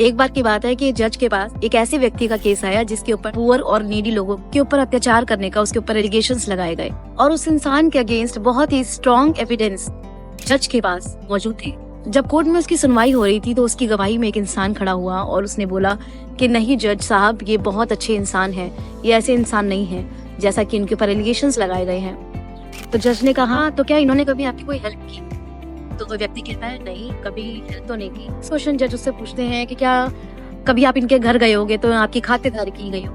एक बार की बात है कि जज के पास एक ऐसे व्यक्ति का केस आया जिसके ऊपर पुअर और नीडी लोगों के ऊपर अत्याचार करने का उसके ऊपर एलिगेशंस लगाए गए और उस इंसान के अगेंस्ट बहुत ही स्ट्रॉन्ग एविडेंस जज के पास मौजूद थे। जब कोर्ट में उसकी सुनवाई हो रही थी तो उसकी गवाही में एक इंसान खड़ा हुआ और उसने बोला कि नहीं जज साहब, ये बहुत अच्छे इंसान हैं, ये ऐसे इंसान नहीं है जैसा कि इनके ऊपर एलिगेशंस लगाए गए हैं। तो जज ने कहा तो क्या इन्होंने कभी आपकी कोई हेल्प की? तो वो व्यक्ति कहता है नहीं, कभी हेल्प तो नहीं की। क्वेश्चन जज उससे पूछते हैं कि क्या कभी आप इनके घर गए होगे तो आपकी खातिरदारी की गई हो?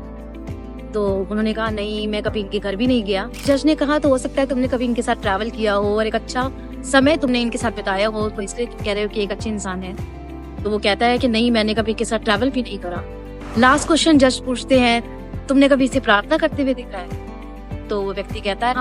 तो उन्होंने कहा नहीं, मैं कभी इनके घर भी नहीं गया। जज ने कहा तो हो सकता है तुमने कभी इनके साथ ट्रैवल किया हो और एक अच्छा समय तुमने इनके साथ बिताया हो, तो इसलिए तुम कह रहे हो कि एक अच्छे इंसान है। तो वो कहता है कि नहीं, मैंने कभी इनके साथ ट्रैवल भी नहीं करा। लास्ट क्वेश्चन जज पूछते हैं तुमने कभी इसे प्रार्थना करते हुए देखा है? तो वो व्यक्ति कहता है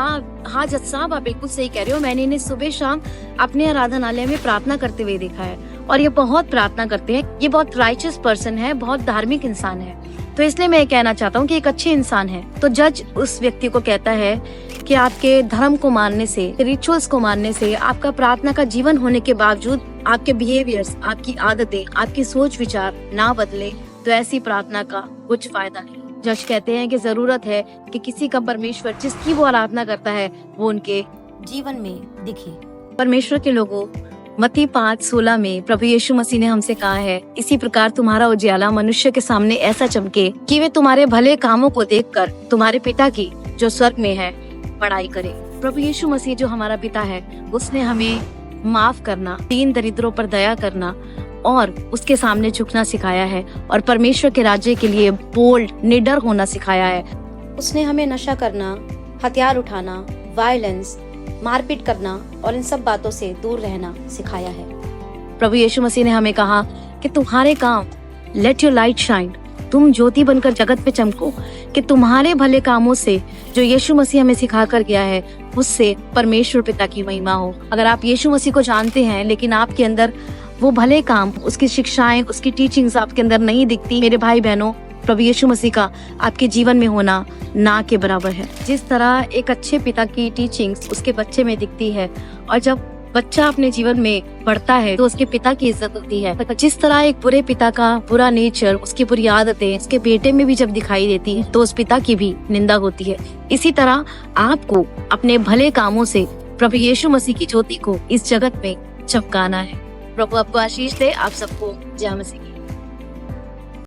हाँ जज साहब, आप बिल्कुल सही कह रहे हो, मैंने इन्हें सुबह शाम अपने आराधनालय में प्रार्थना करते हुए देखा है और ये बहुत प्रार्थना करते हैं, ये बहुत राइचियस पर्सन है, बहुत धार्मिक इंसान है, तो इसलिए मैं कहना चाहता हूँ कि एक अच्छे इंसान है। तो जज उस व्यक्ति को कहता है कि आपके धर्म को मानने से, रिचुअल्स को मानने से, आपका प्रार्थना का जीवन होने के बावजूद आपके बिहेवियर्स, आपकी आदतें, आपकी सोच विचार ना बदले तो ऐसी प्रार्थना का कुछ फायदा नहीं। जज कहते हैं कि जरूरत है कि किसी का परमेश्वर जिसकी वो आराधना करता है वो उनके जीवन में दिखे। परमेश्वर के लोगों, मत्ती 5:16 में प्रभु यीशु मसीह ने हमसे कहा है, इसी प्रकार तुम्हारा उजियाला मनुष्य के सामने ऐसा चमके कि वे तुम्हारे भले कामों को देखकर तुम्हारे पिता की जो स्वर्ग में है बड़ाई करे। प्रभु यीशु मसीह जो हमारा पिता है, उसने हमें माफ करना, दीन दरिद्रों पर दया करना और उसके सामने झुकना सिखाया है और परमेश्वर के राज्य के लिए बोल्ड, निडर होना सिखाया है। उसने हमें नशा करना, हथियार उठाना, वायलेंस, मारपीट करना और इन सब बातों से दूर रहना सिखाया है। प्रभु यीशु मसीह ने हमें कहा कि तुम्हारे काम, लेट योर लाइट शाइन, तुम ज्योति बनकर जगत पे चमको, कि तुम्हारे भले कामों से जो यीशु मसीह हमें सिखा कर गया है उससे परमेश्वर पिता की महिमा हो। अगर आप यीशु मसीह को जानते हैं लेकिन आपके अंदर वो भले काम, उसकी शिक्षाएं, उसकी टीचिंग्स आपके अंदर नहीं दिखती, मेरे भाई बहनों, प्रभु यीशु मसीह का आपके जीवन में होना ना के बराबर है। जिस तरह एक अच्छे पिता की टीचिंग्स उसके बच्चे में दिखती है और जब बच्चा अपने जीवन में बढ़ता है तो उसके पिता की इज्जत होती है, जिस तरह एक बुरे पिता का बुरा नेचर, उसकी बुरी आदतें उसके बेटे में भी जब दिखाई देती है तो उस पिता की भी निंदा होती है। इसी तरह आपको अपने भले कामों से प्रभु यीशु मसीह की ज्योति को इस जगत में चमकाना है। प्रभु आपको आशीष दे। आप सबको जय मसीह।